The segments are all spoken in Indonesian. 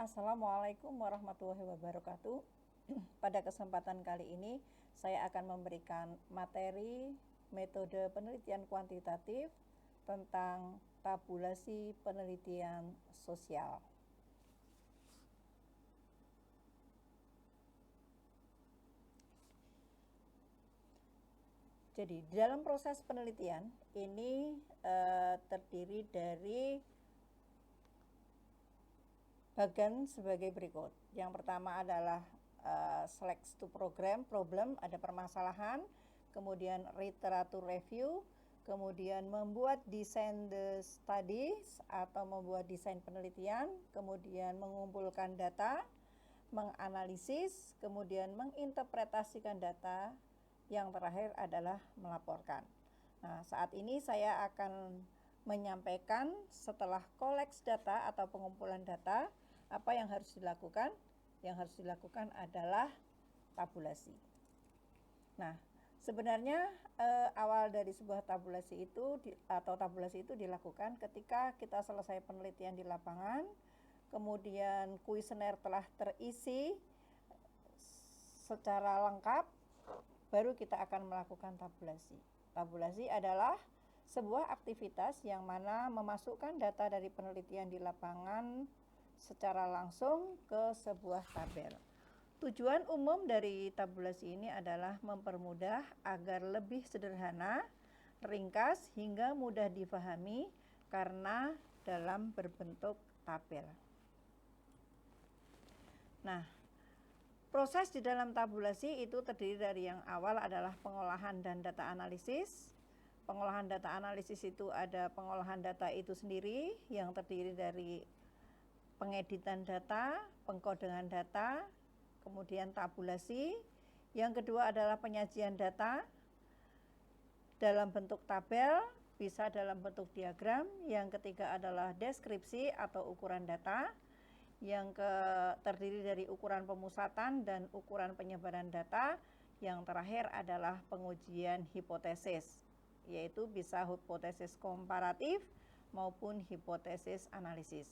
Assalamualaikum warahmatullahi wabarakatuh. Pada kesempatan kali ini saya akan memberikan materi metode penelitian kuantitatif tentang tabulasi penelitian sosial. Jadi dalam proses penelitian ini terdiri dari bagian sebagai berikut. Yang pertama adalah select to problem, ada permasalahan, kemudian literatur review, kemudian membuat desain the studies atau membuat desain penelitian, kemudian mengumpulkan data, menganalisis, kemudian menginterpretasikan data, yang terakhir adalah melaporkan. Nah, saat ini saya akan menyampaikan setelah koleks data atau pengumpulan data, apa yang harus dilakukan? Yang harus dilakukan adalah tabulasi. Nah, sebenarnya awal dari sebuah tabulasi itu tabulasi itu dilakukan ketika kita selesai penelitian di lapangan, kemudian kuesioner telah terisi secara lengkap, baru kita akan melakukan tabulasi. Tabulasi adalah sebuah aktivitas yang mana memasukkan data dari penelitian di lapangan secara langsung ke sebuah tabel. Tujuan umum dari tabulasi ini adalah mempermudah agar lebih sederhana, ringkas, hingga mudah difahami karena dalam berbentuk tabel. Nah, proses di dalam tabulasi itu terdiri dari yang awal adalah pengolahan dan data analisis. Pengolahan data analisis itu ada pengolahan data itu sendiri yang terdiri dari pengeditan data, pengkodean data, kemudian tabulasi. Yang kedua adalah penyajian data dalam bentuk tabel, bisa dalam bentuk diagram. Yang ketiga adalah deskripsi atau ukuran data. Yang terdiri dari ukuran pemusatan dan ukuran penyebaran data. Yang terakhir adalah pengujian hipotesis, yaitu bisa hipotesis komparatif maupun hipotesis analisis.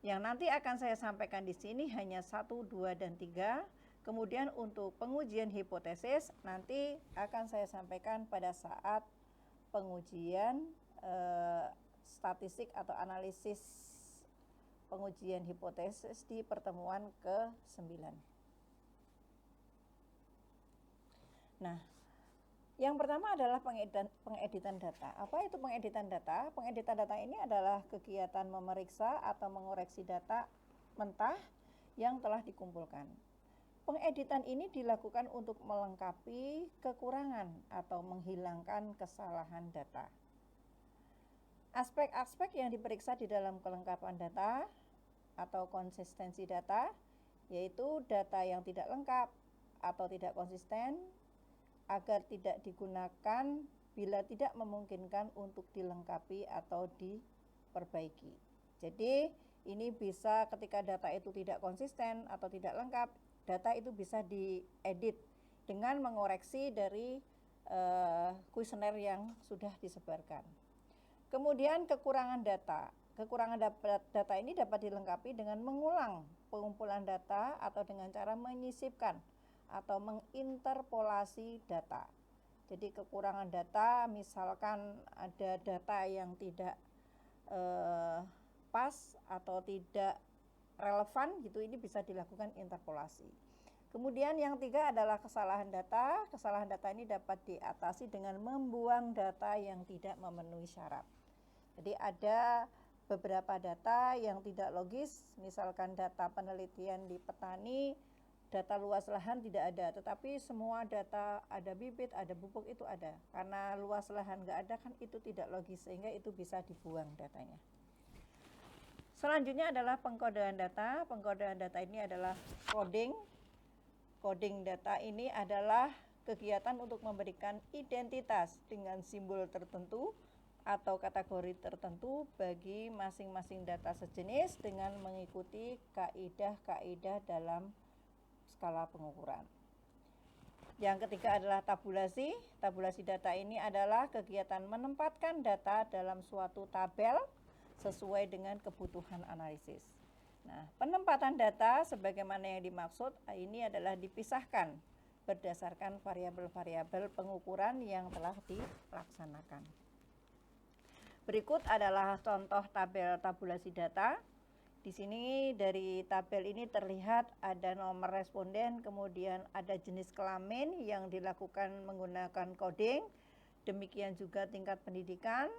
Yang nanti akan saya sampaikan di sini hanya 1, 2, dan 3. Kemudian untuk pengujian hipotesis nanti akan saya sampaikan pada saat pengujian statistik atau analisis pengujian hipotesis di pertemuan ke-9. Nah, yang pertama adalah pengeditan data. Apa itu pengeditan data? Pengeditan data ini adalah kegiatan memeriksa atau mengoreksi data mentah yang telah dikumpulkan. Pengeditan ini dilakukan untuk melengkapi kekurangan atau menghilangkan kesalahan data. Aspek-aspek yang diperiksa di dalam kelengkapan data atau konsistensi data, yaitu data yang tidak lengkap atau tidak konsisten, agar tidak digunakan bila tidak memungkinkan untuk dilengkapi atau diperbaiki. Jadi ini bisa ketika data itu tidak konsisten atau tidak lengkap, data itu bisa diedit dengan mengoreksi dari kuesioner yang sudah disebarkan. Kemudian kekurangan data. Kekurangan data ini dapat dilengkapi dengan mengulang pengumpulan data atau dengan cara menyisipkan atau menginterpolasi data. Jadi kekurangan data, misalkan ada data yang tidak pas atau tidak relevan gitu, ini bisa dilakukan interpolasi. Kemudian yang 3 adalah kesalahan data. Kesalahan data ini dapat diatasi dengan membuang data yang tidak memenuhi syarat. Jadi ada beberapa data yang tidak logis, misalkan data penelitian di petani, data luas lahan tidak ada, tetapi semua data ada bibit, ada pupuk itu ada. Karena luas lahan nggak ada kan itu tidak logis, sehingga itu bisa dibuang datanya. Selanjutnya adalah pengkodean data. Pengkodean data ini adalah coding. Coding data ini adalah kegiatan untuk memberikan identitas dengan simbol tertentu atau kategori tertentu bagi masing-masing data sejenis dengan mengikuti kaidah-kaidah dalam skala pengukuran. Yang ketiga adalah tabulasi. Tabulasi data ini adalah kegiatan menempatkan data dalam suatu tabel sesuai dengan kebutuhan analisis. Nah, penempatan data sebagaimana yang dimaksud ini adalah dipisahkan berdasarkan variabel-variabel pengukuran yang telah dilaksanakan. Berikut adalah contoh tabel tabulasi data. Di sini dari tabel ini terlihat ada nomor responden, kemudian ada jenis kelamin yang dilakukan menggunakan coding, demikian juga tingkat pendidikan,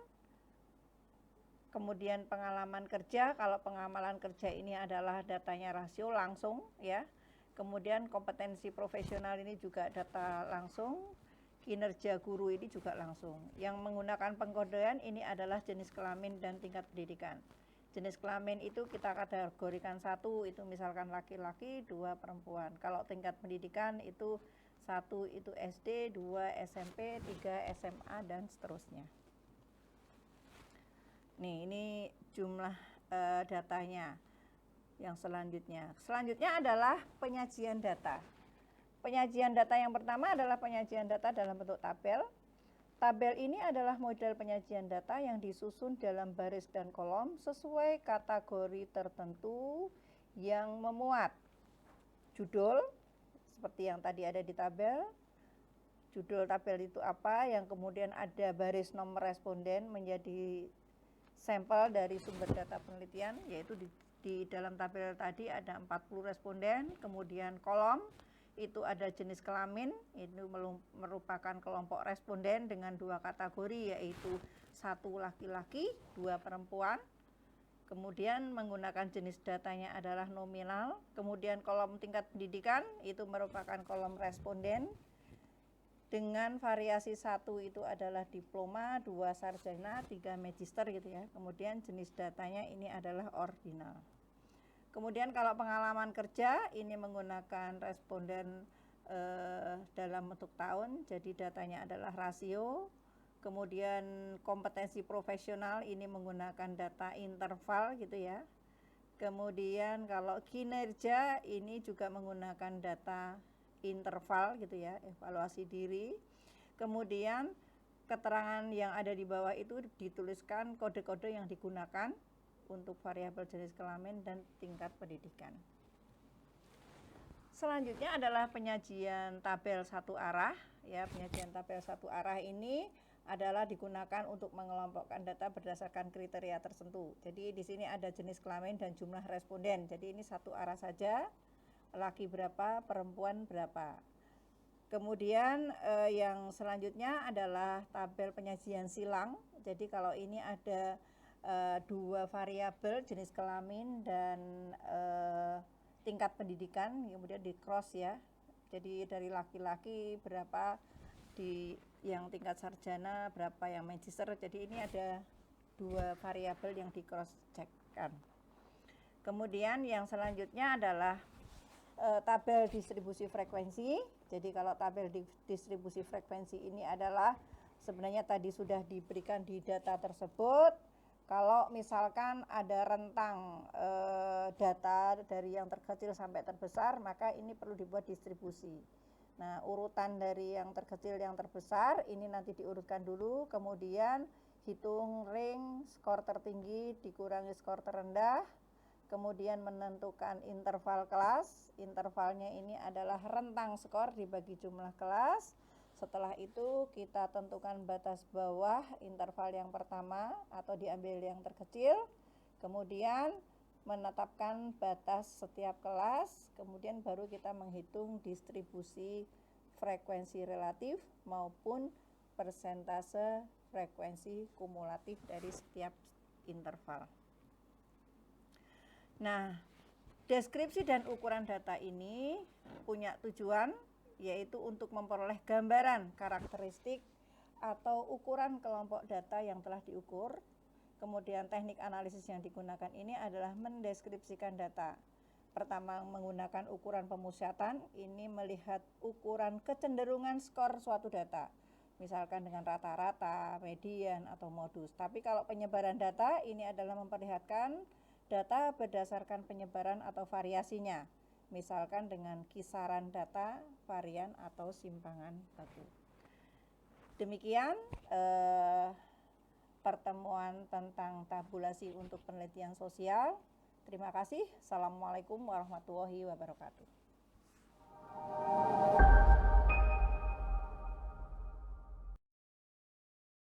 kemudian pengalaman kerja. Kalau pengalaman kerja ini adalah datanya rasio langsung ya. Kemudian kompetensi profesional ini juga data langsung, kinerja guru ini juga langsung. Yang menggunakan pengkodean ini adalah jenis kelamin dan tingkat pendidikan. Jenis kelamin itu kita kategorikan 1 itu misalkan laki-laki, 2 perempuan. Kalau tingkat pendidikan itu 1 itu SD, 2 SMP, 3 SMA dan seterusnya. Nih, ini jumlah datanya. Yang selanjutnya adalah penyajian data. Penyajian data yang pertama adalah penyajian data dalam bentuk tabel. Tabel ini adalah model penyajian data yang disusun dalam baris dan kolom sesuai kategori tertentu yang memuat judul, seperti yang tadi ada di tabel. Judul tabel itu apa, yang kemudian ada baris nomor responden menjadi sampel dari sumber data penelitian, yaitu di dalam tabel tadi ada 40 responden, kemudian kolom itu ada jenis kelamin, itu merupakan kelompok responden dengan 2 kategori, yaitu 1 laki-laki, 2 perempuan. Kemudian menggunakan jenis datanya adalah nominal. Kemudian kolom tingkat pendidikan itu merupakan kolom responden dengan variasi 1 itu adalah diploma, 2 sarjana, 3 magister gitu ya. Kemudian jenis datanya ini adalah ordinal. Kemudian kalau pengalaman kerja ini menggunakan responden dalam bentuk tahun, jadi datanya adalah rasio. Kemudian kompetensi profesional ini menggunakan data interval gitu ya. Kemudian kalau kinerja ini juga menggunakan data interval gitu ya, evaluasi diri. Kemudian keterangan yang ada di bawah itu dituliskan kode-kode yang digunakan untuk variabel jenis kelamin dan tingkat pendidikan. Selanjutnya adalah penyajian tabel satu arah ya. Penyajian tabel satu arah ini adalah digunakan untuk mengelompokkan data berdasarkan kriteria tertentu. Jadi di sini ada jenis kelamin dan jumlah responden. Jadi ini satu arah saja, laki berapa, perempuan berapa. Kemudian yang selanjutnya adalah tabel penyajian silang. Jadi kalau ini ada 2 variabel jenis kelamin dan tingkat pendidikan, kemudian di cross ya. Jadi dari laki-laki berapa, di yang tingkat sarjana berapa, yang magister. Jadi ini ada 2 variabel yang di cross checkkan. Kemudian yang selanjutnya adalah tabel distribusi frekuensi. Jadi kalau tabel distribusi frekuensi ini adalah sebenarnya tadi sudah diberikan di data tersebut. Kalau misalkan ada rentang data dari yang terkecil sampai terbesar, maka ini perlu dibuat distribusi. Nah, urutan dari yang terkecil yang terbesar ini nanti diurutkan dulu, kemudian hitung ring skor tertinggi dikurangi skor terendah, kemudian menentukan interval kelas. Intervalnya ini adalah rentang skor dibagi jumlah kelas. Setelah itu kita tentukan batas bawah interval yang pertama atau diambil yang terkecil, kemudian menetapkan batas setiap kelas, kemudian baru kita menghitung distribusi frekuensi relatif maupun persentase frekuensi kumulatif dari setiap interval. Nah, deskripsi dan ukuran data ini punya tujuan, yaitu untuk memperoleh gambaran karakteristik atau ukuran kelompok data yang telah diukur. Kemudian teknik analisis yang digunakan ini adalah mendeskripsikan data. Pertama, menggunakan ukuran pemusyatan, ini melihat ukuran kecenderungan skor suatu data. Misalkan dengan rata-rata, median, atau modus. Tapi kalau penyebaran data, ini adalah memperlihatkan data berdasarkan penyebaran atau variasinya. Misalkan dengan kisaran data, varian, atau simpangan batu. Demikian pertemuan tentang tabulasi untuk penelitian sosial. Terima kasih. Assalamualaikum warahmatullahi wabarakatuh.